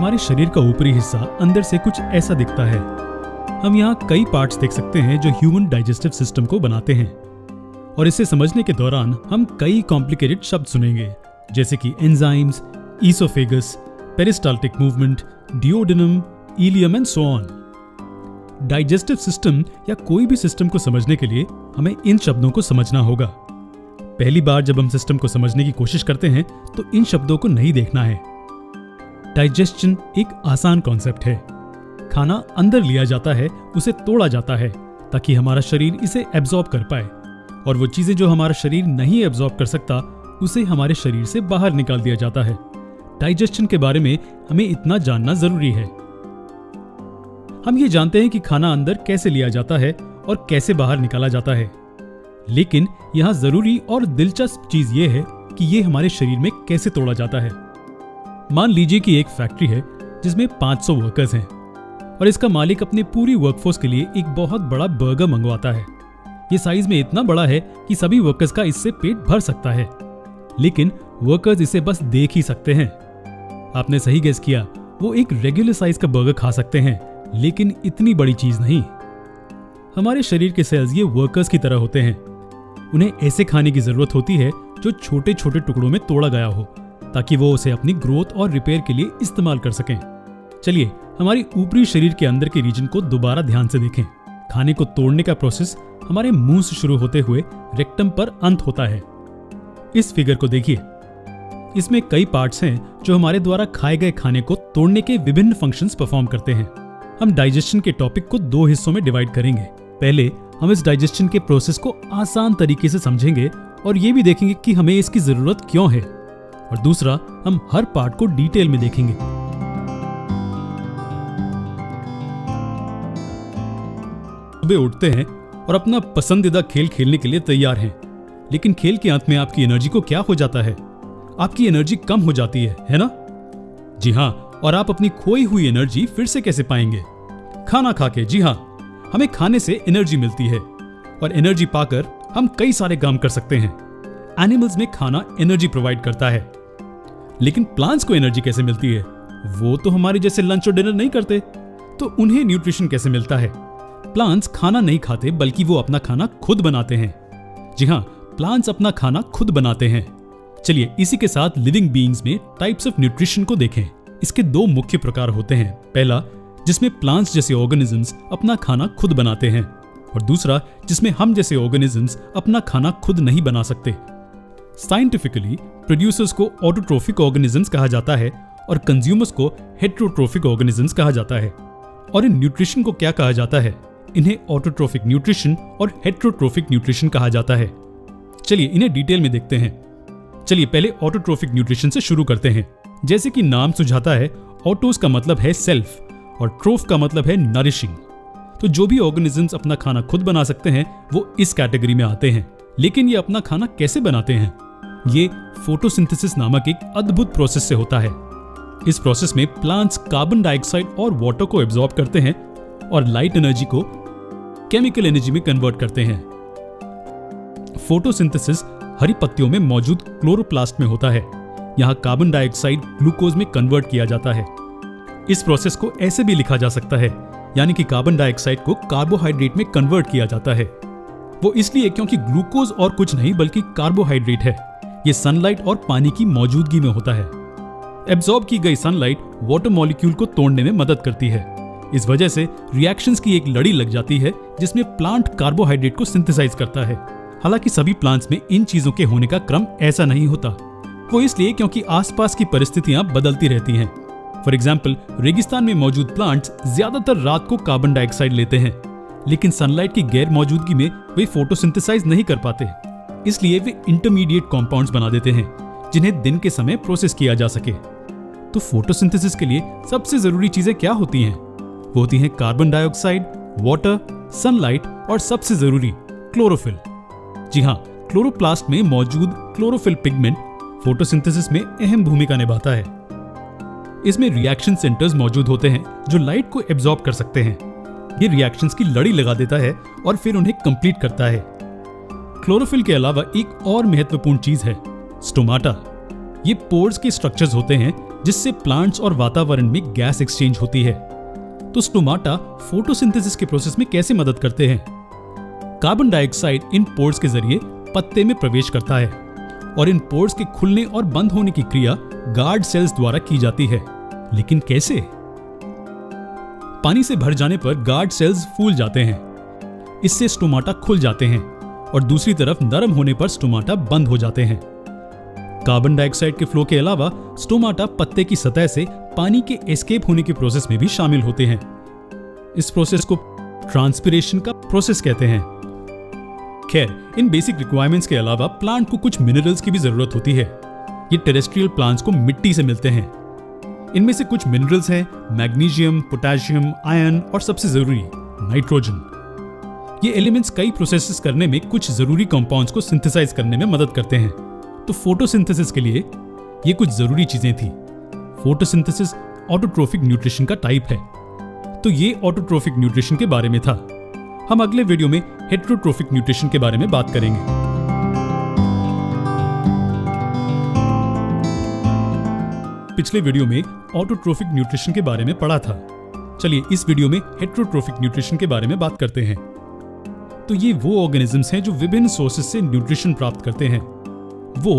हमारे शरीर का ऊपरी हिस्सा अंदर से कुछ ऐसा दिखता है। हम यहाँ कई पार्ट्स देख सकते हैं जो ह्यूमन डाइजेस्टिव सिस्टम को बनाते हैं, और इसे समझने के दौरान हम कई कॉम्प्लिकेटेड शब्द सुनेंगे, जैसे कि enzymes, oesophagus, peristaltic movement, duodenum, ileum and so on. Digestive system या कोई भी सिस्टम को समझने के लिए हमें इन शब्दों को समझना होगा। पहली बार जब हम सिस्टम को समझने की कोशिश करते हैं तो इन शब्दों को नहीं देखना है। डाइजेशन एक आसान कॉन्सेप्ट है। खाना अंदर लिया जाता है, उसे तोड़ा जाता है ताकि हमारा शरीर इसे एब्जॉर्ब कर पाए, और वो चीजें जो हमारा शरीर नहीं एब्जॉर्ब कर सकता उसे हमारे शरीर से बाहर निकाल दिया जाता है। डाइजेशन के बारे में हमें इतना जानना जरूरी है। हम ये जानते हैं कि खाना अंदर कैसे लिया जाता है और कैसे बाहर निकाला जाता है, लेकिन यहाँ जरूरी और दिलचस्प चीज ये है कि ये हमारे शरीर में कैसे तोड़ा जाता है। मान लीजिए कि एक फैक्ट्री है जिसमें 500 वर्कर्स हैं और इसका मालिक अपने पूरी वर्कफोर्स के लिए एक बहुत बड़ा बर्गर मंगवाता है। ये साइज में इतना बड़ा है कि सभी वर्कर्स का इससे पेट भर सकता है, लेकिन वर्कर्स इसे बस देख ही सकते हैं। आपने सही गेस किया, वो एक रेगुलर साइज का बर्गर खा सकते हैं, लेकिन इतनी बड़ी चीज नहीं। हमारे शरीर के सेल्स ये वर्कर्स की तरह होते हैं। उन्हें ऐसे खाने की जरूरत होती है जो छोटे छोटे टुकड़ों में तोड़ा गया हो, ताकि वो उसे अपनी ग्रोथ और रिपेयर के लिए इस्तेमाल कर सकें। चलिए हमारी ऊपरी शरीर के अंदर के रीजन को दोबारा ध्यान से देखें। खाने को तोड़ने का प्रोसेस हमारे मुंह से शुरू होते हुए रेक्टम पर अंत होता है। इस फिगर को देखिए, इसमें कई पार्ट्स हैं जो हमारे द्वारा खाए गए खाने को तोड़ने के विभिन्न फंक्शंस परफॉर्म करते हैं। हम डाइजेशन के टॉपिक को 2 हिस्सों में डिवाइड करेंगे। पहले हम इस डाइजेशन के प्रोसेस को आसान तरीके से समझेंगे और ये भी देखेंगे कि हमें इसकी जरूरत क्यों है, और दूसरा हम हर पार्ट को डिटेल में देखेंगे। सुबह उठते हैं और अपना पसंदीदा खेल खेलने के लिए तैयार हैं, लेकिन खेल के अंत में आपकी एनर्जी को क्या हो जाता है? आपकी एनर्जी कम हो जाती है ना? जी हाँ, और आप अपनी खोई हुई एनर्जी फिर से कैसे पाएंगे? खाना खा के। जी हाँ, हमें खाने से एनर्जी मिलती है और एनर्जी पाकर हम कई सारे काम कर सकते हैं। एनिमल्स में खाना एनर्जी प्रोवाइड करता है, लेकिन प्लांट्स को एनर्जी कैसे मिलती है? वो तो हमारे जैसे लंच और डिनर नहीं करते, तो उन्हें न्यूट्रिशन कैसे मिलता है? प्लांट्स खाना नहीं खाते, बल्कि वो अपना खाना खुद बनाते हैं। जी हाँ, प्लांट्स अपना खाना खुद बनाते हैं। चलिए इसी के साथ लिविंग बीइंग्स में टाइप्स ऑफ न्यूट्रिशन को देखें। इसके 2 मुख्य प्रकार होते हैं। पहला, जिसमें प्लांट्स जैसे ऑर्गेनिजम्स अपना खाना खुद बनाते हैं, और दूसरा जिसमें हम जैसे ऑर्गेनिजम्स अपना खाना खुद नहीं बना सकते। साइंटिफिकली प्रोड्यूसर्स को ऑटोट्रोफिक ऑर्गेनिजम्स कहा जाता है और कंज्यूमर्स को हेटेरोट्रोफिक ऑर्गेनिजम्स कहा जाता है। और इन न्यूट्रिशन को क्या कहा जाता है? इन्हें ऑटोट्रोफिक न्यूट्रिशन और हेटेरोट्रोफिक न्यूट्रिशन कहा जाता है। चलिए इन्हें डिटेल में देखते हैं। चलिए पहले ऑटोट्रोफिक न्यूट्रिशन से शुरू करते हैं। जैसे कि नाम सुझाता है, ऑटोस का मतलब है सेल्फ और ट्रोफ का मतलब है नरिशिंग। तो जो भी ऑर्गेनिजम्स अपना खाना खुद बना सकते हैं वो इस कैटेगरी में आते हैं। लेकिन ये अपना खाना कैसे बनाते हैं? ये फोटोसिंथेसिस नामक एक अद्भुत प्रोसेस से होता है। इस प्रोसेस में प्लांट्स कार्बन डाइऑक्साइड और वाटर को एब्जॉर्ब करते हैं और लाइट एनर्जी को केमिकल एनर्जी में कन्वर्ट करते हैं। फोटोसिंथेसिस हरी पत्तियों में मौजूद क्लोरोप्लास्ट में होता है। यहाँ कार्बन डाइऑक्साइड ग्लूकोज में कन्वर्ट किया जाता है। इस प्रोसेस को ऐसे भी लिखा जा सकता है, यानी कि कार्बन डाइऑक्साइड को कार्बोहाइड्रेट में कन्वर्ट किया जाता है। वो इसलिए क्योंकि ग्लूकोज और कुछ नहीं बल्कि कार्बोहाइड्रेट है। ये सनलाइट और पानी की मौजूदगी में होता है। एब्जॉर्ब की गई सनलाइट वाटर मॉलिक्यूल को तोड़ने में मदद करती है। इस वजह से रिएक्शंस की एक लड़ी लग जाती है जिसमें प्लांट कार्बोहाइड्रेट को सिंथेसाइज करता है। हालांकि सभी प्लांट्स में इन चीजों के होने का क्रम ऐसा नहीं होता। वो इसलिए क्योंकि आसपास की परिस्थितियां बदलती रहती हैं। फॉर एग्जाम्पल, रेगिस्तान में मौजूद प्लांट्स ज्यादातर रात को कार्बन डाइऑक्साइड लेते हैं, लेकिन सनलाइट की गैर मौजूदगी में वे फोटोसिंथेसाइज नहीं कर पाते। इसलिए वे इंटरमीडिएट कंपाउंड्स बना देते हैं जिन्हें दिन के समय प्रोसेस किया जा सके। तो फोटोसिंथेसिस के लिए सबसे जरूरी चीजें क्या होती हैं? वो होती हैं कार्बन डाइऑक्साइड, वाटर, सनलाइट और सबसे जरूरी क्लोरोफिल। जी हाँ, क्लोरोप्लास्ट में मौजूद क्लोरोफिल पिगमेंट फोटोसिंथेसिस में अहम भूमिका निभाता है। इसमें रिएक्शन सेंटर्स मौजूद होते हैं जो लाइट को एब्जॉर्ब कर सकते हैं। ये रिएक्शंस की लड़ी लगा देता है और फिर उन्हें कंप्लीट करता है। क्लोरोफिल के अलावा एक और महत्वपूर्ण चीज है स्टोमाटा। ये पोर्स के स्ट्रक्चर्स होते हैं जिससे प्लांट्स और वातावरण में गैस एक्सचेंज होती है। तो स्टोमाटा फोटोसिंथेसिस के प्रोसेस में कैसे मदद करते हैं? कार्बन डाइऑक्साइड इन पोर्स के जरिए पत्ते में प्रवेश करता है और इन पोर्स के खुलने और बंद होने की क्रिया गार्ड सेल्स द्वारा की जाती है। लेकिन कैसे? पानी से भर जाने पर गार्ड सेल्स फूल जाते हैं, इससे स्टोमाटा खुल जाते हैं और दूसरी तरफ नरम होने पर स्टोमाटा बंद हो जाते हैं। कार्बन डाइऑक्साइड के फ्लो के अलावा स्टोमाटा पत्ते की सतह से पानी के एस्केप होने के प्रोसेस में भी शामिल होते हैं। इस प्रोसेस को ट्रांसपिरेशन का प्रोसेस कहते हैं। खैर, इन बेसिक रिक्वायरमेंट्स के अलावा प्लांट को कुछ मिनरल्स की भी जरूरत होती है। ये टेरेस्ट्रियल प्लांट्स को मिट्टी से मिलते हैं। इनमें से कुछ मिनरल्स हैं मैग्नीशियम, पोटेशियम, आयरन और सबसे जरूरी नाइट्रोजन। ये एलिमेंट्स कई प्रोसेसेस करने में कुछ जरूरी कंपाउंड्स को सिंथेसाइज करने में मदद करते हैं। तो फोटोसिंथेसिस के लिए ये कुछ जरूरी चीजें थी। फोटोसिंथेसिस ऑटोट्रोफिक न्यूट्रिशन का टाइप है। तो ये ऑटोट्रोफिक न्यूट्रिशन के बारे में था। हम अगले वीडियो में हेटेरोट्रोफिक न्यूट्रिशन के बारे में बात करेंगे। पिछले वीडियो में ऑटोट्रोफिक न्यूट्रिशन के बारे में पढ़ा था। चलिए इस वीडियो में हेटेरोट्रोफिक न्यूट्रिशन के बारे में बात करते हैं। तो ये वो ऑर्गेनिजम्स हैं जो विभिन्न सोर्सेज से न्यूट्रिशन प्राप्त करते हैं। वो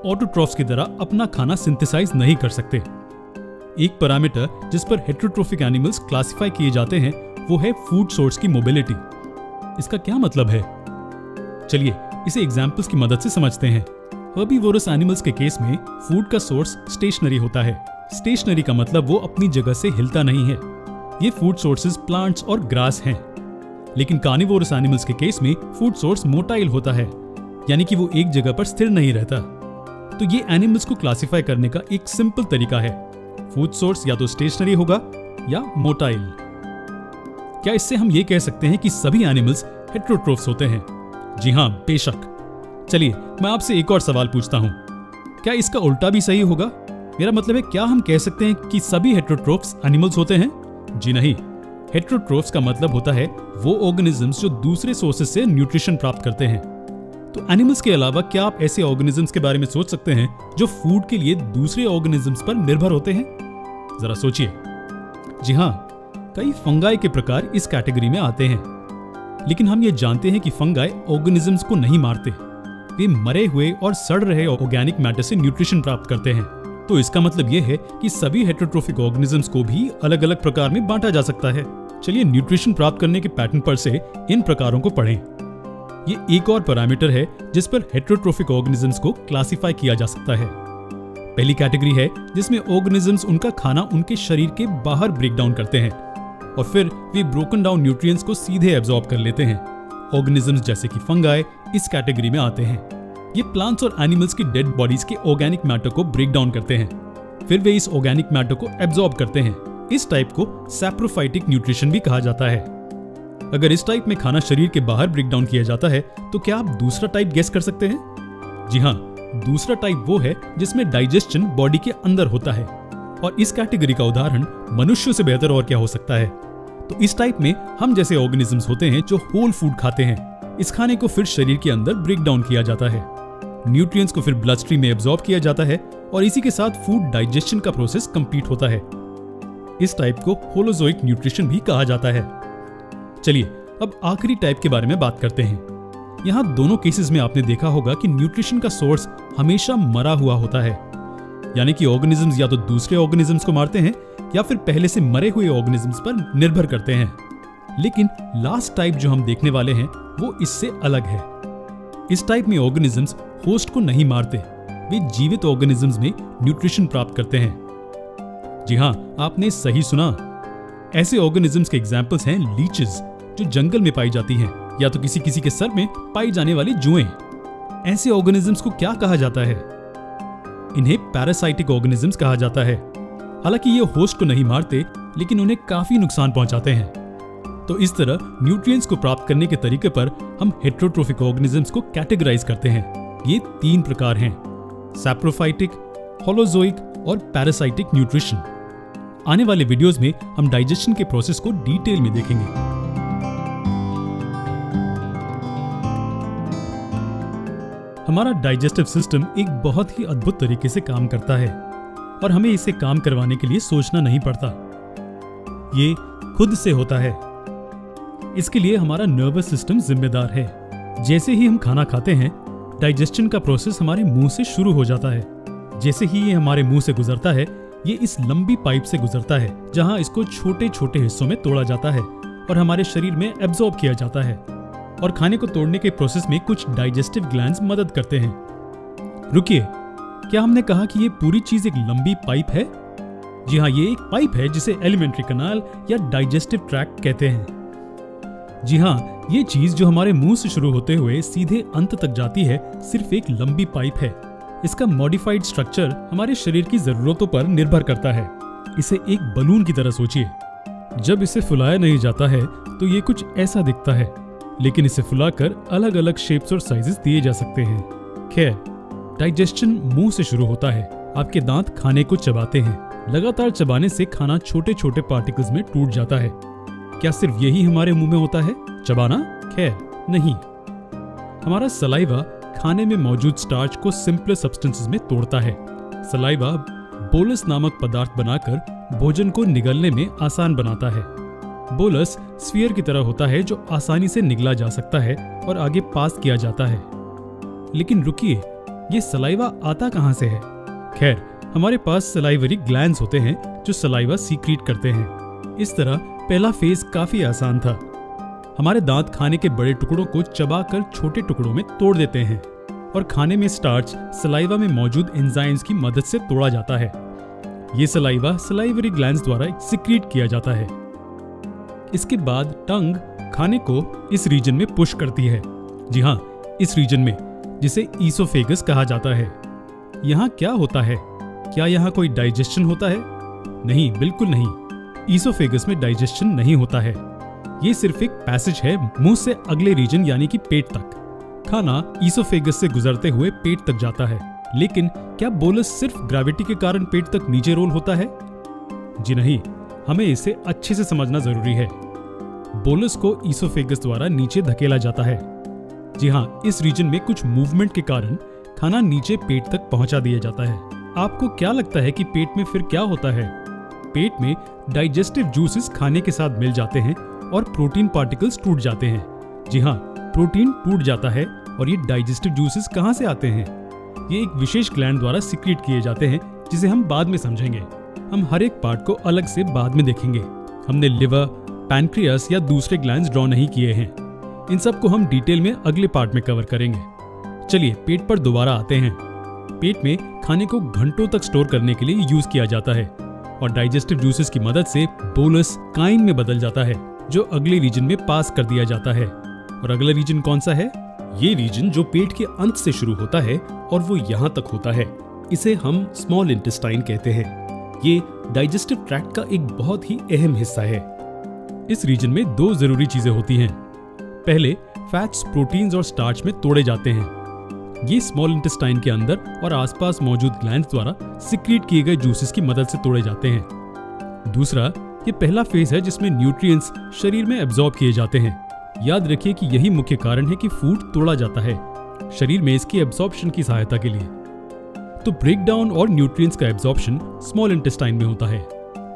ऑटोट्रॉफ्स की तरह अपना खाना सिंथेसाइज नहीं कर सकते। एक पैरामीटर जिस पर हेटेरोट्रोफिक एनिमल्स क्लासिफाई किए जाते हैं वो है फूड सोर्स की मोबिलिटी। इसका क्या मतलब है? चलिए इसे एग्जाम्पल्स की मदद से समझते हैं। हर्बीवोरस एनिमल्स के केस में फूड का सोर्स स्टेशनरी होता है। स्टेशनरी का मतलब वो अपनी जगह से हिलता नहीं है। ये फूड सोर्सेज प्लांट्स और ग्रास हैं। लेकिन कार्निवोरस एनिमल्स के केस में फूड सोर्स मोटाइल होता है, यानी कि वो एक जगह पर स्थिर नहीं रहता। तो ये एनिमल्स को क्लासिफाई करने का एक सिंपल तरीका है। फूड सोर्स या तो स्टेशनरी होगा या मोटाइल। क्या इससे हम ये कह सकते हैं कि सभी एनिमल्स हेटेरोट्रोफ्स होते हैं? जी हाँ, बेशक। चलिए मैं आपसे एक और सवाल पूछता हूँ, क्या इसका उल्टा भी सही होगा? मेरा मतलब है, क्या हम कह सकते हैं कि सभी हेटेरोट्रोफ्स एनिमल्स होते हैं? जी नहीं। हेटेरोट्रोफ्स का मतलब होता है वो ऑर्गेनिजम्स जो दूसरे सोर्सेज से न्यूट्रिशन प्राप्त करते हैं। तो एनिमल्स के अलावा क्या आप ऐसे ऑर्गेनिजम्स के बारे में सोच सकते हैं जो फूड के लिए दूसरे ऑर्गेनिजम्स पर निर्भर होते हैं? जरा सोचिए। जी हाँ, कई फंगाई के प्रकार इस कैटेगरी में आते हैं। लेकिन हम ये जानते हैं कि फंगाई ऑर्गेनिजम्स को नहीं मारते। वे मरे हुए और सड़ रहे ऑर्गेनिक मैटर से न्यूट्रिशन प्राप्त करते हैं। तो इसका मतलब यह है कि सभी हेटेरोट्रोफिक ऑर्गेनिजम्स को भी अलग अलग प्रकार में बांटा जा सकता है। चलिए न्यूट्रिशन प्राप्त करने के पैटर्न पर से इन प्रकारों को पढ़ें। ये एक और पैरामीटर है जिस पर हेटेरोट्रोफिक ऑर्गेनिजम्स को क्लासिफाई किया जा सकता है। पहली कैटेगरी है जिसमें ऑर्गेनिजम्स उनका खाना उनके शरीर के बाहर ब्रेक डाउन करते हैं और फिर वे ब्रोकन डाउन न्यूट्रिएंट्स को सीधे एब्जॉर्ब कर लेते हैं। ऑर्गेनिजम्स जैसे कि फंगाई इस कैटेगरी में आते हैं। ये प्लांट्स और एनिमल्स की डेड बॉडीज के ऑर्गेनिक मैटर को ब्रेक डाउन करते हैं, फिर वे इस ऑर्गेनिक मैटर को एब्जॉर्ब करते हैं। इस टाइप को सैप्रोफाइटिक न्यूट्रिशन भी कहा जाता है। अगर इस टाइप में खाना शरीर के बाहर ब्रेक डाउन किया जाता है तो क्या आप दूसरा टाइप गेस कर सकते हैं? जी हाँ, दूसरा टाइप वो है जिसमें डाइजेशन बॉडी के अंदर होता है और इस कैटेगरी का उदाहरण मनुष्यों से बेहतर और क्या हो सकता है। तो इस टाइप में हम जैसे ऑर्गेनिजम्स होते हैं जो होल फूड खाते हैं। इस खाने को फिर शरीर के अंदर ब्रेक डाउन किया जाता है, न्यूट्रिएंट्स को फिर ब्लड स्ट्रीम में एब्जॉर्ब किया जाता है और इसी के साथ फूड डाइजेशन का प्रोसेस कंप्लीट होता है। इस टाइप को होलोजोइक न्यूट्रिशन भी कहा जाता है। चलिए अब आखिरी टाइप के बारे में बात करते हैं। यहाँ दोनों केसेस में आपने देखा होगा कि न्यूट्रिशन का सोर्स हमेशा मरा हुआ होता है, यानी कि ऑर्गेनिजम्स या तो दूसरे ऑर्गेनिजम्स को मारते हैं या फिर पहले से मरे हुए ऑर्गेनिजम्स पर निर्भर करते हैं। लेकिन लास्ट टाइप जो हम देखने वाले हैं वो इससे अलग है। इस टाइप में ऑर्गेनिजम्स होस्ट को नहीं मारते, वे जीवित ऑर्गेनिजम्स में न्यूट्रिशन प्राप्त करते हैं। जी हाँ, आपने सही सुना। ऐसे ऑर्गेनिजम्स के एग्जाम्पल्स हैं लीचेस जो जंगल में पाई जाती हैं, या तो किसी किसी के सर में पाई जाने वाली जुएं। ऐसे ऑर्गेनिजम्स को क्या कहा जाता है? इन्हें पैरासाइटिक ऑर्गेनिजम्स कहा जाता है। हालांकि ये होस्ट को नहीं मारते लेकिन उन्हें काफी नुकसान पहुंचाते हैं। तो इस तरह न्यूट्रिएंट्स को प्राप्त करने के तरीके पर हम हेटेरोट्रोफिक ऑर्गेनिजम्स को कैटेगराइज करते हैं। ये 3 प्रकार हैं: सैप्रोफाइटिक, होलोजोइक और पैरासाइटिक न्यूट्रिशन। आने वाले वीडियोस में हम डाइजेशन के प्रोसेस को डिटेल में देखेंगे। हमारा डाइजेस्टिव सिस्टम एक बहुत ही अद्भुत तरीके से काम करता है। और हमें इसे काम करवाने के लिए सोचना नहीं पड़ता। ये खुद से होता है। इसके लिए हमारा नर्वस सिस्टम जिम्मेदार है। जैसे ही हम खाना खाते हैं, डाइजेशन का प्रोसेस हमारे मुंह से शुरू हो जाता है। जैसे ही ये हमारे मुंह से गुजरता है, ये इस लंबी पाइप से गुजरता है जहां इसको छोटे छोटे हिस्सों में तोड़ा जाता है और हमारे शरीर में एब्जॉर्ब किया जाता है। और खाने को तोड़ने के प्रोसेस में कुछ डाइजेस्टिव ग्लैंड्स मदद करते हैं। रुकिए, क्या हमने कहा कि ये पूरी चीज एक लंबी पाइप है? जी हाँ, ये एक पाइप है जिसे एलिमेंट्री कनाल या डाइजेस्टिव ट्रैक्ट कहते हैं। जी हाँ, ये चीज जो हमारे मुंह से शुरू होते हुए सीधे अंत तक जाती है, सिर्फ एक लंबी पाइप है। इसका मॉडिफाइड स्ट्रक्चर हमारे शरीर की जरूरतों पर निर्भर करता है। इसे एक बलून की तरह सोचिए। जब इसे फुलाया नहीं जाता है तो ये कुछ ऐसा दिखता है, लेकिन इसे फुलाकर अलग अलग शेप्स और साइजेस दिए जा सकते हैं। खैर, डाइजेशन मुंह से शुरू होता है। आपके दांत खाने को चबाते हैं। लगातार चबाने से खाना छोटे छोटे पार्टिकल्स में टूट जाता है। क्या सिर्फ यही हमारे मुंह में होता है, चबाना? खैर नहीं। हमारा सलाइवा खाने में मौजूद स्टार्च को सिंपल सब्सटेंसेस में तोड़ता है। सलाइवा बोलस नामक पदार्थ बनाकर भोजन को निगलने में आसान बनाता है। बोलस स्फीयर की तरह होता है जो आसानी से निगला जा सकता है और आगे पास किया जाता है। लेकिन रुकिए, ये सलाइवा आता कहां से है? खैर, हमारे पास सलाइवरी ग्लैंड्स होते हैं जो सलाइवा सीक्रेट करते हैं। इस तरह पहला फेज काफी आसान था। हमारे दांत खाने के बड़े टुकड़ों को चबाकर छोटे टुकड़ों में तोड़ देते हैं और खाने में स्टार्च सलाइवा में मौजूद एंजाइम्स की मदद से तोड़ा जाता है। ये सलाइवा सलाइवरी ग्लैंड्स द्वारा सीक्रेट किया जाता है। इसके बाद टंग खाने को इस रीजन में पुश करती है। जी हाँ, इस रीजन में, जिसे ईसोफेगस कहा जाता है। यहाँ क्या होता है? क्या यहाँ कोई डाइजेशन होता है? नहीं, बिल्कुल नहीं। ईसोफेगस में डाइजेशन नहीं होता है। ये सिर्फ एक पैसेज है मुंह से अगले रीजन यानी कि पेट तक। खाना ईसोफेगस से गुजरते हुए पेट तक जाता है। लेकिन क्या बोलस सिर्फ ग्रेविटी के कारण पेट तक नीचे रोल होता है? जी नहीं, हमें इसे अच्छे से समझना जरूरी है। बोलस को ईसोफेगस द्वारा नीचे धकेला जाता है। जी हाँ, इस रीजन में कुछ मूवमेंट के कारण खाना नीचे पेट तक पहुंचा दिया जाता है। आपको क्या लगता है कि पेट में फिर क्या होता है? पेट में डाइजेस्टिव जूसेस खाने के साथ मिल जाते हैं और प्रोटीन पार्टिकल्स टूट जाते हैं। जी हाँ, प्रोटीन टूट जाता है। और ये डाइजेस्टिव जूसेस कहाँ से आते हैं? ये एक विशेष ग्लैंड द्वारा सीक्रेट किए जाते हैं, जिसे हम बाद में समझेंगे। हम हर एक पार्ट को अलग से बाद में देखेंगे। हमने लिवर, पैनक्रियास या दूसरे ग्लैंड्स ड्रॉ नहीं किए हैं। इन सब को हम डिटेल में अगले पार्ट में कवर करेंगे। चलिए पेट पर दोबारा आते हैं। पेट में खाने को घंटों तक स्टोर करने के लिए यूज किया जाता है और डाइजेस्टिव जूसेस की मदद से बोलस काइन में बदल जाता है, जो अगले रीजन में पास कर दिया जाता है। और अगला रीजन कौन सा है? ये रीजन जो पेट के अंत से शुरू होता है और वो यहाँ तक होता है, इसे हम स्मॉल इंटेस्टाइन कहते हैं। ये डाइजेस्टिव ट्रैक्ट का एक बहुत ही अहम हिस्सा है। इस रीजन में दो जरूरी चीजें होती हैं। पहले, फैट्स, प्रोटीन्स और स्टार्च में तोड़े जाते हैं। ये स्मॉल इंटेस्टाइन के अंदर और आसपास मौजूद ग्लैंड्स द्वारा सीक्रेट किए गए जूसेस की मदद से तोड़े जाते हैं। दूसरा, ये पहला फेज है जिसमें न्यूट्रिएंट्स शरीर में एब्जॉर्ब किए जाते हैं। याद रखिए कि यही मुख्य कारण है कि फूड तोड़ा जाता है, शरीर में इसकी एब्जॉर्प्शन की सहायता के लिए। तो ब्रेकडाउन और न्यूट्रिएंट्स का एब्जॉर्प्शन स्मॉल इंटेस्टाइन में होता है।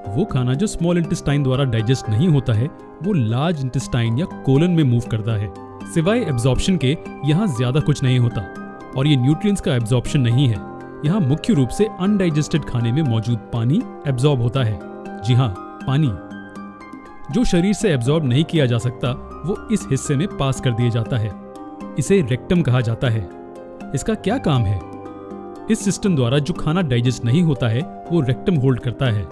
वो खाना जो स्मॉल इंटेस्टाइन द्वारा डाइजेस्ट नहीं होता है, वो लार्ज इंटेस्टाइन या कोलन में मूव करता है। सिवाय एब्जॉर्प्शन के यहाँ ज्यादा कुछ नहीं होता। और ये न्यूट्रिएंट्स का एब्जॉर्प्शन नहीं है। यहाँ मुख्य रूप से अनडाइजेस्टेड खाने में मौजूद पानी एब्जॉर्ब होता है। जी हाँ, पानी जो शरीर से एब्जॉर्ब नहीं किया जा सकता, वो इस हिस्से में पास कर दिया जाता है। इसे रेक्टम कहा जाता है। इसका क्या काम है? इस सिस्टम द्वारा जो खाना डाइजेस्ट नहीं होता है, वो रेक्टम होल्ड करता है।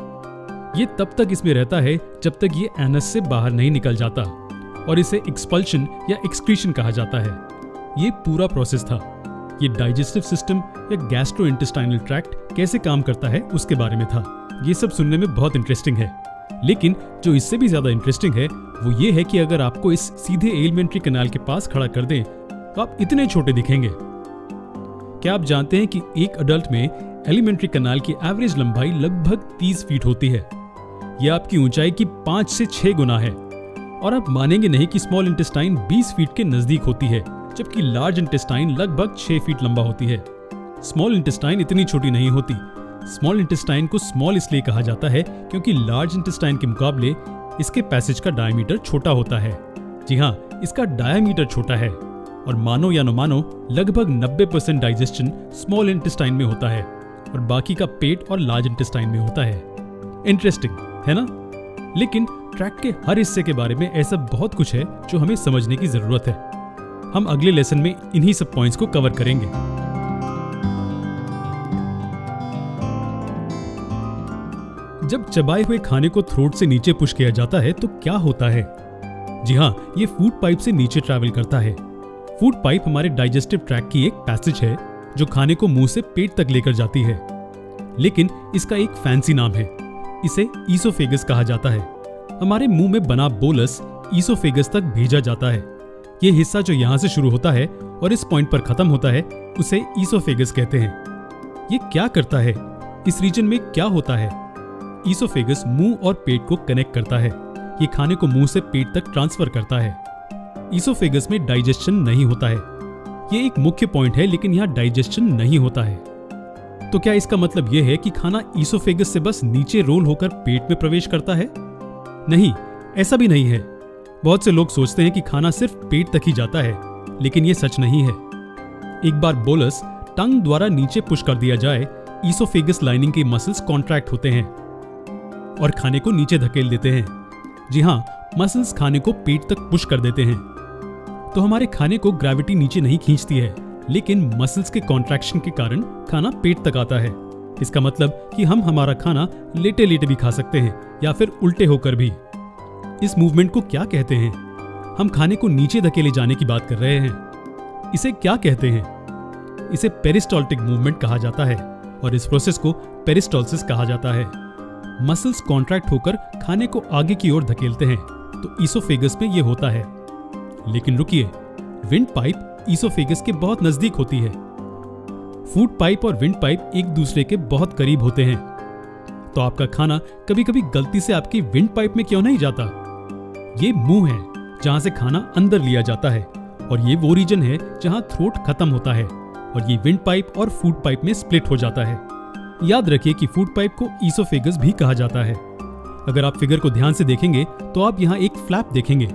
ये तब तक इसमें रहता है जब तक ये एनस से बाहर नहीं निकल जाता, और इसे एक्सपल्शन या एक्सक्रीशन कहा जाता है। ये पूरा प्रोसेस था। ये डाइजेस्टिव सिस्टम या गैस्ट्रोइंटेस्टाइनल ट्रैक्ट कैसे काम करता है उसके बारे में था। ये सब सुनने में बहुत इंटरेस्टिंग है, लेकिन जो इससे भी ज्यादा इंटरेस्टिंग है वो ये है कि अगर आपको इस सीधे एलिमेंट्री कैनाल के पास खड़ा कर दें तो आप इतने छोटे दिखेंगे। क्या आप जानते हैं कि एक अडल्ट में एलिमेंट्री कैनाल की एवरेज लंबाई लगभग 30 फीट होती है? यह आपकी ऊंचाई की 5 से 6 गुना है। और आप मानेंगे नहीं कि स्मॉल इंटेस्टाइन 20 फीट के नजदीक होती है, जबकि लार्ज इंटेस्टाइन लगभग 6 फीट लंबा होती है। स्मॉल इंटेस्टाइन इतनी छोटी नहीं होती, स्मॉल इंटेस्टाइन को स्मॉल इसलिए कहा जाता है क्योंकि लार्ज इंटेस्टाइन के मुकाबले इसके पैसेज का डायमीटर छोटा होता है। जी हाँ, इसका डायमीटर छोटा है और मानो या न मानो लगभग 90% डाइजेशन स्मॉल इंटेस्टाइन में होता है और बाकी का पेट और लार्ज इंटेस्टाइन में होता है। इंटरेस्टिंग है ना? लेकिन ट्रैक्ट के हर हिस्से के बारे में ऐसा बहुत कुछ है जो हमें समझने की जरूरत है। हम अगले लेसन में इन्हीं सब पॉइंट्स को कवर करेंगे। जब चबाए हुए खाने को थ्रोट से नीचे पुश किया जाता है तो क्या होता है? जी हाँ, ये फूड पाइप से नीचे ट्रैवल करता है। फूड पाइप हमारे डाइजेस्टिव ट्रैक्ट की एक पैसेज है जो खाने को मुंह से पेट तक लेकर जाती है, लेकिन इसका एक फैंसी नाम है। इसे ईसोफेगस कहा जाता है। हमारे मुंह में बना बोलस ईसोफेगस तक भेजा जाता है। ये हिस्सा जो यहाँ से शुरू होता है और इस पॉइंट पर खत्म होता है उसे ईसोफेगस कहते हैं। ये क्या करता है? इस रीजन में क्या होता है? ईसोफेगस मुंह और पेट को कनेक्ट करता है। ये खाने को मुंह से पेट तक ट्रांसफर करता है। ईसोफेगस में डाइजेशन नहीं होता है। ये एक मुख्य पॉइंट है, लेकिन यहाँ डाइजेशन नहीं होता है। तो क्या इसका मतलब यह है कि खाना ईसोफेगस से बस नीचे रोल होकर पेट में प्रवेश करता है? नहीं, ऐसा भी नहीं है। बहुत से लोग सोचते हैं कि खाना सिर्फ पेट तक ही जाता है, लेकिन यह सच नहीं है। एक बार बोलस टंग द्वारा नीचे पुश कर दिया जाए, ईसोफेगस लाइनिंग के मसल्स कॉन्ट्रैक्ट होते हैं और खाने को नीचे धकेल देते हैं। जी हाँ, मसल्स खाने को पेट तक पुश कर देते हैं। तो हमारे खाने को ग्रेविटी नीचे नहीं खींचती है, लेकिन मसल्स के कॉन्ट्रैक्शन के कारण खाना पेट तक आता है। इसका मतलब कि हम हमारा खाना लेटे लेटे भी खा सकते हैं या फिर उल्टे होकर भी। इस मूवमेंट को क्या कहते हैं? हम खाने को नीचे धकेले जाने की बात कर रहे हैं। इसे क्या कहते हैं? इसे पेरिस्टाल्टिक मूवमेंट कहा जाता है और इस प्रोसेस को पेरिस्टाल्सिस कहा जाता है। मसल्स कॉन्ट्रैक्ट होकर खाने को आगे की ओर धकेलते हैं, तो ईसोफेगस में यह होता है। लेकिन रुकिए, विंड पाइप ईसोफेगस के बहुत नजदीक होती है। फूड पाइप और विंड पाइप एक दूसरे के बहुत करीब होते हैं। तो आपका खाना कभी कभी गलती से आपकी विंड पाइप में क्यों नहीं जाता? ये मुंह है जहां से खाना अंदर लिया जाता है और ये वो रीजन है जहां थ्रोट खत्म होता है और ये विंड पाइप और फूड पाइप में स्प्लिट हो जाता है। याद रखिए कि फूड पाइप को ईसोफेगस भी कहा जाता है। अगर आप फिगर को ध्यान से देखेंगे तो आप यहाँ एक फ्लैप देखेंगे।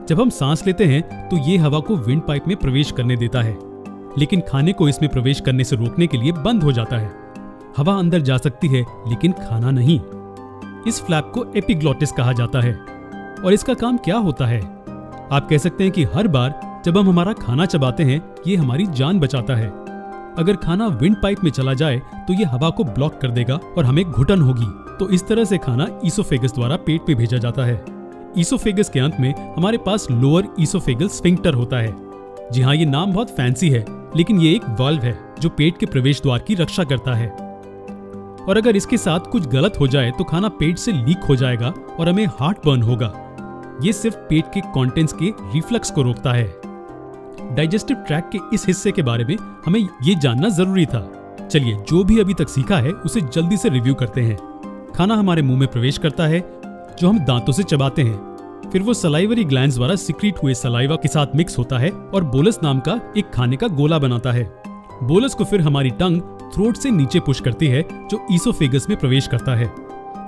जब हम सांस लेते हैं तो ये हवा को विंड पाइप में प्रवेश करने देता है, लेकिन खाने को इसमें प्रवेश करने से रोकने के लिए बंद हो जाता है। हवा अंदर जा सकती है लेकिन खाना नहीं। इस फ्लैप को एपिग्लॉटिस कहा जाता है और इसका काम क्या होता है? आप कह सकते हैं कि हर बार जब हम हमारा खाना चबाते हैं ये हमारी जान बचाता है। अगर खाना विंड पाइप में चला जाए तो ये हवा को ब्लॉक कर देगा और हमें घुटन होगी। तो इस तरह से खाना ईसोफेगस द्वारा पेट में भेजा जाता है। ईसोफेगस के अंत में हमारे पास लोअर ईसोफेगल स्फिंक्टर होता है। जी हाँ, ये नाम बहुत फैंसी है, लेकिन ये एक वाल्व है जो पेट के प्रवेश द्वार की रक्षा करता है। और अगर इसके साथ कुछ गलत हो जाए तो खाना पेट से लीक हो जाएगा और हमें हार्ट बर्न होगा। ये सिर्फ पेट के कंटेंट्स के रिफ्लक्स को रोकता है। डाइजेस्टिव ट्रैक्ट के इस हिस्से के बारे में हमें ये जानना जरूरी था। चलिए, जो भी अभी तक सीखा है उसे जल्दी से रिव्यू करते हैं। खाना हमारे मुंह में प्रवेश करता है जो हम दांतों से चबाते हैं। फिर वो सलाइवरी ग्लैंड्स द्वारा सिक्रीट हुए सलाइवा के साथ मिक्स होता है और बोलस नाम का एक खाने का गोला बनाता है। बोलस को फिर हमारी टंग थ्रोट से नीचे पुश करती है जो ईसोफेगस में प्रवेश करता है।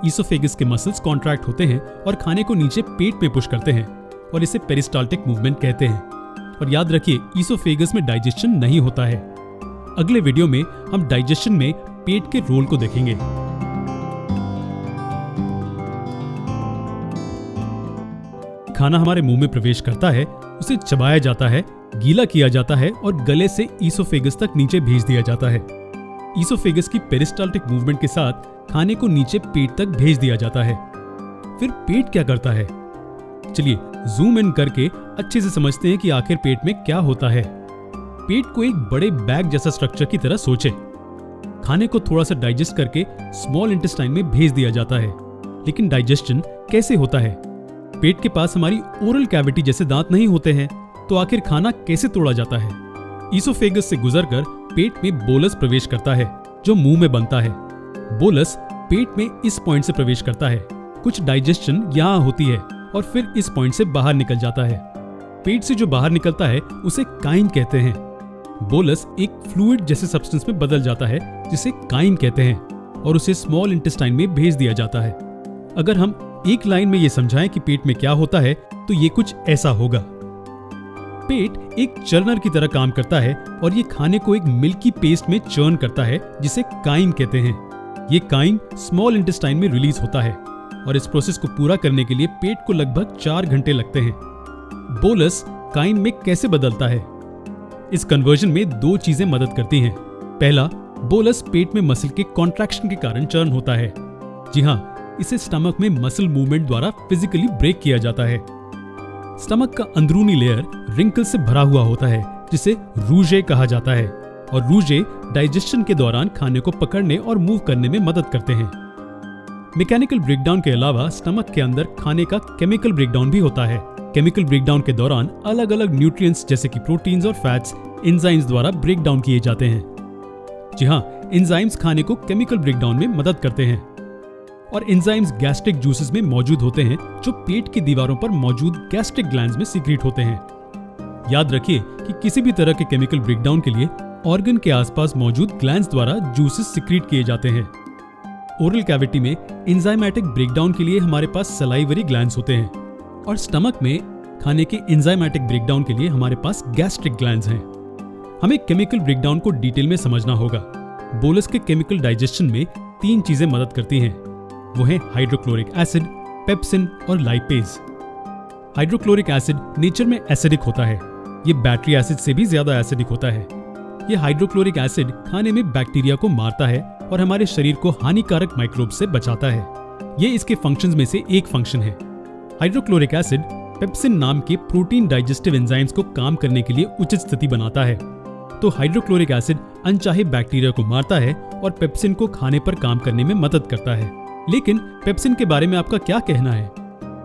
ईसोफेगस के मसल्स कॉन्ट्रैक्ट होते हैं और खाने को नीचे पेट में पुश करते हैं और इसे पेरिस्टाल्टिक मूवमेंट कहते हैं। और याद रखिए, ईसोफेगस में डाइजेशन नहीं होता है। अगले वीडियो में हम डाइजेशन में पेट के रोल को देखेंगे। खाना हमारे मुंह में प्रवेश करता है, उसे चबाया जाता है, गीला किया जाता है और गले से ईसोफेगस तक नीचे भेज दिया जाता है। ईसोफेगस की पेरिस्टाल्टिक मूवमेंट के साथ खाने को नीचे पेट तक भेज दिया जाता है। फिर पेट क्या करता है? चलिए जूम इन करके अच्छे से समझते हैं कि आखिर पेट में क्या होता है। पेट को एक बड़े बैग जैसा स्ट्रक्चर की तरह सोचें। खाने को थोड़ा सा डाइजेस्ट करके स्मॉल इंटेस्टाइन में भेज दिया जाता है। लेकिन डाइजेशन कैसे होता है? पेट के पास हमारी ओरल कैविटी जैसे दांत नहीं होते हैं, तो आखिर खाना कैसे तोड़ा जाता है? ईसोफेगस से गुजरकर पेट में बोलस प्रवेश करता है जो मुंह में बनता है। बोलस पेट में इस पॉइंट से प्रवेश करता है। कुछ डाइजेशन यहाँ होती है और फिर इस पॉइंट से बाहर निकल जाता है। पेट से जो बाहर निकलता है उसे काइम कहते हैं। बोलस एक फ्लूइड जैसे सब्सटेंस में बदल जाता है जिसे काइम कहते हैं और उसे स्मॉल इंटेस्टाइन में भेज दिया जाता है। अगर हम एक लाइन में ये समझाएं कि पेट में क्या होता है तो ये कुछ ऐसा होगा। पेट एक चर्नर की तरह काम करता है और ये खाने को एक मिल्की पेस्ट में चर्न करता है जिसे काइम कहते हैं। ये काइम स्मॉल इंटेस्टाइन में रिलीज होता है और इस प्रोसेस को पूरा करने के लिए पेट को लगभग 4 घंटे लगते हैं। बोलस काइम में कैसे बदलता है? इस कन्वर्जन में 2 चीजें मदद करती हैं। पहला, बोलस पेट में मसल के कॉन्ट्रैक्शन के कारण चर्न होता है। जी हाँ, इसे स्टमक में मसल मूवमेंट द्वारा फिजिकली ब्रेक किया जाता है। स्टमक का अंदरूनी लेयर रिंकल से भरा हुआ होता है जिसे रूजे कहा जाता है और रूजे डाइजेशन के दौरान खाने को पकड़ने और मूव करने में मदद करते हैं। मैकेनिकल ब्रेकडाउन के अलावा स्टमक के अंदर खाने का केमिकल ब्रेकडाउन भी होता है। केमिकल ब्रेकडाउन के दौरान अलग अलग न्यूट्रिएंट्स जैसे कि प्रोटीन्स और फैट्स एंजाइम्स द्वारा ब्रेकडाउन किए जाते हैं। जी हाँ, एंजाइम्स खाने को केमिकल ब्रेकडाउन में मदद करते हैं और एंजाइम्स गैस्ट्रिक जूसेस में मौजूद होते हैं जो पेट की दीवारों पर मौजूद गैस्ट्रिक ग्लैंड्स में सीक्रेट होते हैं। याद रखिए कि किसी भी तरह के केमिकल ब्रेकडाउन के लिए ऑर्गन के आसपास मौजूद ग्लैंड्स द्वारा जूसेस सीक्रेट किए जाते हैं। ओरल कैविटी में एंजाइमेटिक ब्रेकडाउन के लिए हमारे पास सलाइवरी ग्लैंड्स होते हैं और स्टमक में खाने के एंजाइमेटिक ब्रेकडाउन के लिए हमारे पास गैस्ट्रिक ग्लैंड्स हैं। हमें केमिकल ब्रेकडाउन को डिटेल में समझना होगा। बोलस के केमिकल डाइजेशन में 3 चीजें मदद करती हैं। वो है हाइड्रोक्लोरिक एसिड, पेप्सिन और लाइपेज। हाइड्रोक्लोरिक एसिड नेचर में एसिडिक होता है। ये बैटरी एसिड से भी ज्यादा एसिडिक होता है। ये हाइड्रोक्लोरिक एसिड खाने में बैक्टीरिया को मारता है और हमारे शरीर को हानिकारक माइक्रोब से बचाता है। ये इसके फंक्शंस में से एक फंक्शन है। हाइड्रोक्लोरिक एसिड पेप्सिन नाम के प्रोटीन डाइजेस्टिव एंजाइम्स को काम करने के लिए उचित स्थिति बनाता है। तो हाइड्रोक्लोरिक एसिड अनचाहे बैक्टीरिया को मारता है और पेप्सिन को खाने पर काम करने में मदद करता है। लेकिन पेप्सिन के बारे में आपका क्या कहना है?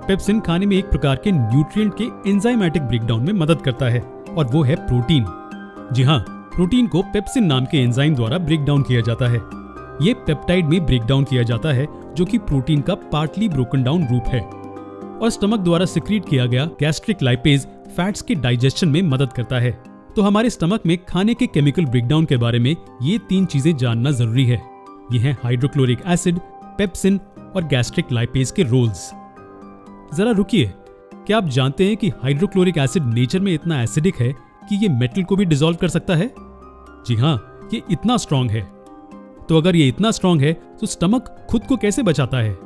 पेप्सिन खाने में एक प्रकार के न्यूट्रिएंट के एंजाइमेटिक ब्रेकडाउन में मदद करता है और वो है प्रोटीन। जी हाँ, प्रोटीन को पेप्सिन नाम के एंजाइम द्वारा ब्रेकडाउन किया जाता है। ये पेप्टाइड में ब्रेकडाउन किया जाता है जो कि प्रोटीन का पार्टली ब्रोकन डाउन रूप है और स्टमक द्वारा सिक्रीट किया गया गैस्ट्रिक लाइपेज फैट्स के डाइजेशन में मदद करता है। तो हमारे स्टमक में खाने के केमिकल ब्रेकडाउन के बारे में ये 3 चीजें जानना जरूरी है। ये हैं हाइड्रोक्लोरिक एसिड, पेप्सिन और गैस्ट्रिक लाइपेज के रोल्स। जरा रुकिए, क्या आप जानते हैं कि हाइड्रोक्लोरिक एसिड नेचर में इतना एसिडिक है कि ये मेटल को भी डिसॉल्व कर सकता है? जी हाँ, ये इतना स्ट्रांग है। तो अगर ये इतना स्ट्रांग है तो स्टमक खुद को कैसे बचाता है?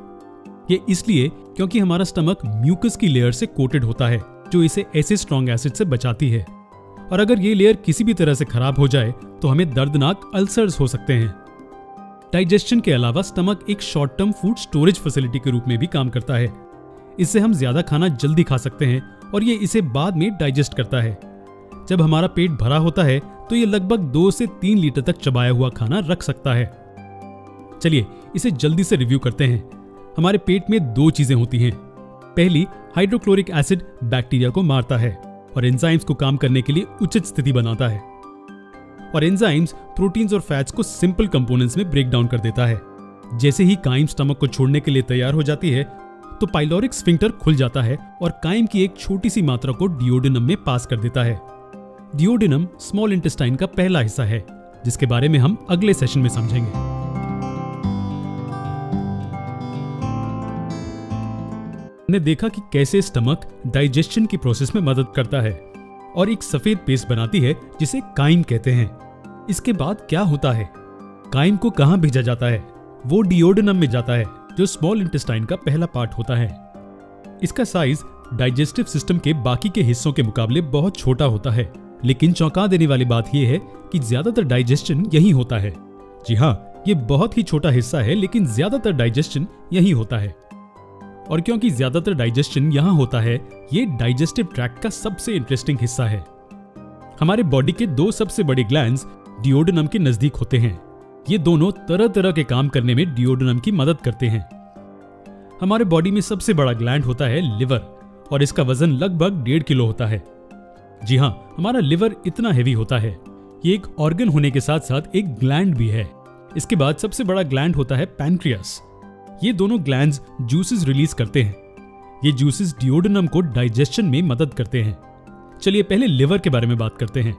ये इसलिए क्योंकि हमारा स्टमक म्यूकस की लेयर से कोटेड होता है जो इसे ऐसे स्ट्रांग एसिड से बचाती है। और अगर ये लेयर किसी भी तरह से खराब हो जाए तो हमें दर्दनाक अल्सर्स हो सकते हैं। डाइजेशन के अलावा स्टमक एक short term food storage facility के रूप में भी काम करता है। इससे हम ज्यादा खाना जल्दी खा सकते हैं और ये इसे बाद में डाइजेस्ट करता है। जब हमारा पेट भरा होता है तो ये लगभग 2 से 3 लीटर तक चबाया हुआ खाना रख सकता है। चलिए इसे जल्दी से रिव्यू करते हैं। हमारे पेट में 2 चीजें होती हैं। पहली, हाइड्रोक्लोरिक एसिड बैक्टीरिया को मारता है और एंजाइम्स को काम करने के लिए उचित स्थिति बनाता है और एंजाइम्स प्रोटीन्स और फैट्स को सिंपल कंपोनेंट्स में ब्रेक डाउन कर देता है। जैसे ही काइम स्टमक को छोड़ने के लिए तैयार हो जाती है तो पाइलोरिक स्फिंक्टर खुल जाता है और काइम की एक छोटी सी मात्रा को डिओडेनम में पास कर देता है। डिओडेनम स्मॉल इंटेस्टाइन का पहला हिस्सा है जिसके बारे में हम अगले सेशन में समझेंगे। हमने देखा कि कैसे स्टमक डाइजेशन की प्रोसेस में मदद करता है और एक सफेद पेस्ट बनाती है जिसे काइम कहते हैं। इसके बाद क्या होता है? काइम को कहां भेजा जाता है? वो डिओडेनम में जाता है जो स्मॉल इंटेस्टाइन का पहला पार्ट होता है। इसका साइज डाइजेस्टिव सिस्टम के बाकी के हिस्सों के मुकाबले बहुत छोटा होता है, लेकिन चौंका देने वाली बात यह है कि ज्यादातर डाइजेशन यहीं होता है। जी हाँ, ये बहुत ही छोटा हिस्सा है लेकिन ज्यादातर डाइजेशन यहीं होता है। और क्योंकि ज्यादातर डाइजेशन यहां होता है, ये डाइजेस्टिव ट्रैक्ट का सबसे इंटरेस्टिंग हिस्सा है। हमारे बॉडी के 2 सबसे बड़े ग्लैंड्स डिओडेनम के नजदीक होते हैं। ये दोनों तरह तरह के काम करने में डिओडेनम की मदद करते हैं। हमारे बॉडी में सबसे बड़ा ग्लैंड होता है लिवर और इसका वजन लगभग 1.5 किलो होता है। जी हाँ, हमारा लिवर इतना हैवी होता है। ये एक ऑर्गन होने के साथ साथ एक ग्लैंड भी है। इसके बाद सबसे बड़ा ग्लैंड होता है पैनक्रियास। ये दोनों ग्लैंड्स जूसेस रिलीज करते हैं। ये जूसेस डिओडेनम को डाइजेशन में मदद करते हैं। चलिए पहले लिवर के बारे में बात करते हैं।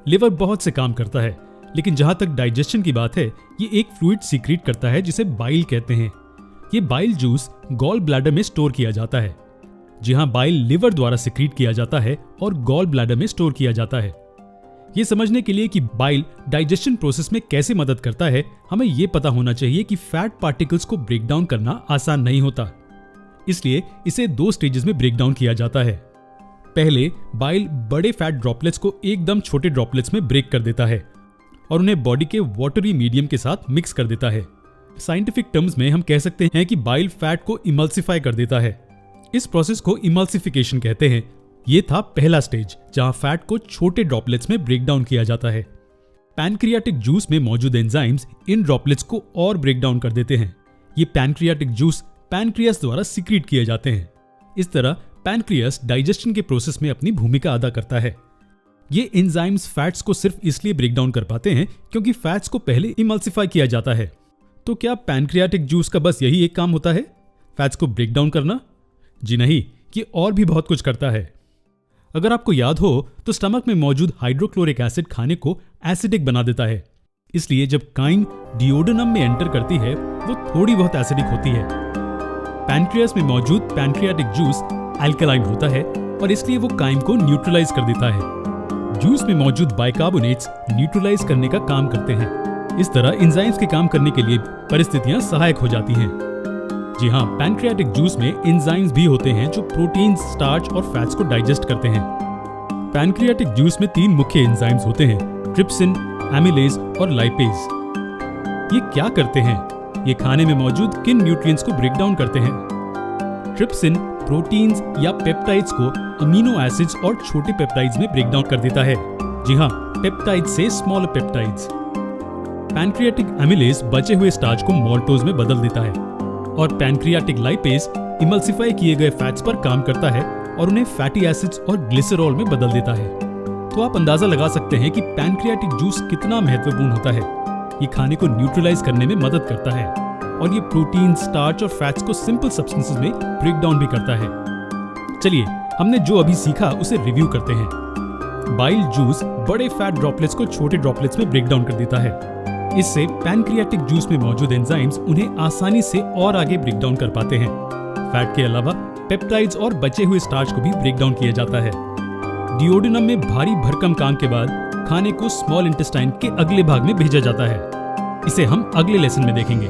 लिवर बहुत से काम करता है, लेकिन जहां तक डाइजेशन की बात है, ये एक फ्लूइड सीक्रेट करता है जिसे बाइल कहते हैं। ये बाइल जूस गॉल ब्लैडर में स्टोर किया जाता है। जी हाँ, बाइल लिवर द्वारा सिक्रीट किया जाता है और गॉल ब्लैडर में स्टोर किया जाता है। ये समझने के लिए कि बाइल डाइजेशन प्रोसेस में कैसे मदद करता है, हमें ये पता होना चाहिए कि फैट पार्टिकल्स को ब्रेक डाउन करना आसान नहीं होता। इसलिए इसे 2 स्टेजेस में ब्रेक डाउन किया जाता है। पहले बाइल बड़े फैट ड्रॉपलेट्स को एकदम छोटे ड्रॉपलेट्स में ब्रेक कर देता है और उन्हें बॉडी के वाटरी मीडियम के साथ मिक्स कर देता है। साइंटिफिक टर्म्स में हम कह सकते हैं कि बाइल फैट को इमल्सिफाई कर देता है। इस प्रोसेस को इमल्सिफिकेशन कहते हैं। ये था पहला स्टेज जहां फैट को छोटे ड्रॉपलेट्स में ब्रेक डाउन किया जाता है। पैनक्रियाटिक जूस में मौजूद एंजाइम्स इन ड्रॉपलेट्स को और ब्रेक डाउन कर देते हैं। ये पैनक्रियाटिक जूस पैनक्रियास द्वारा सीक्रेट किए जाते हैं। इस तरह पैनक्रियास डाइजेशन के प्रोसेस में अपनी भूमिका अदा करता है। ये एंजाइम्स फैट्स को सिर्फ इसलिए ब्रेक डाउन कर पाते हैं क्योंकि फैट्स को पहले इमल्सिफाई किया जाता है। तो क्या पैनक्रियाटिक जूस का बस यही एक काम होता है, फैट्स को ब्रेक डाउन करना? जी नहीं, ये और भी बहुत कुछ करता है। अगर आपको याद हो तो स्टमक में मौजूद हाइड्रोक्लोरिक एसिड खाने को एसिडिक बना देता है। इसलिए जब काइम डिओडेनम में एंटर करती है, वो थोड़ी बहुत एसिडिक होती है। पैनक्रियास में मौजूद पैनक्रियाटिक जूस अल्कलाइन होता है और इसलिए वो काइम को न्यूट्रलाइज कर देता है। जूस में मौजूद बाइकार्बोनेट्स न्यूट्रलाइज करने का काम करते हैं। इस तरह एंजाइम्स के काम करने के लिए परिस्थितियां सहायक हो जाती हैं। जी हाँ, पैनक्रियाटिक जूस में एंजाइम्स भी होते हैं जो प्रोटीन, स्टार्च और फैट्स को डाइजेस्ट करते हैं। पैनक्रियाटिक जूस में 3 मुख्य एंजाइम्स होते हैं, ट्रिप्सिन, एमिलेज और लाइपेज। ये क्या करते हैं? ये खाने में मौजूद किन न्यूट्रिएंट्स को ब्रेक डाउन करते हैं? ट्रिप्सिन प्रोटीन्स या पेप्टाइड्स को अमीनो एसिड्स और छोटे पेप्टाइड्स में ब्रेक डाउन कर देता है। जी हाँ, पेप्टाइड्स से स्मॉलर पेप्टाइड्स। पैनक्रियाटिक एमिलेज बचे हुए स्टार्च को माल्टोज में बदल देता है और पैनक्रियाटिक लाइपेज इमल्सिफाई किए गए फैट्स पर काम करता है और उन्हें फैटी एसिड्स और ग्लिसरॉल में बदल देता है। तो आप अंदाजा लगा सकते हैं कि पैनक्रियाटिक जूस कितना महत्वपूर्ण होता है। ये खाने को न्यूट्रलाइज करने में मदद करता है और ये प्रोटीन, स्टार्च और फैट्स को सिंपल सब्सटेंसेस में ब्रेक डाउन भी करता है। चलिए, हमने जो अभी सीखा उसे रिव्यू करते हैं। बाइल जूस बड़े फैट ड्रॉपलेट्स को छोटे ड्रॉपलेट्स में ब्रेक डाउन कर देता है। इससे पैनक्रियाटिक जूस में मौजूद एंजाइम्स उन्हें आसानी से और आगे ब्रेक डाउन कर पाते हैं। फैट के अलावा पेप्टाइड्स और बचे हुए स्टार्च को भी ब्रेक डाउन किया जाता है। डिओडेनम में भारी भरकम काम के बाद खाने को स्मॉल इंटेस्टाइन के अगले भाग में भेजा जाता है। इसे हम अगले लेसन में देखेंगे।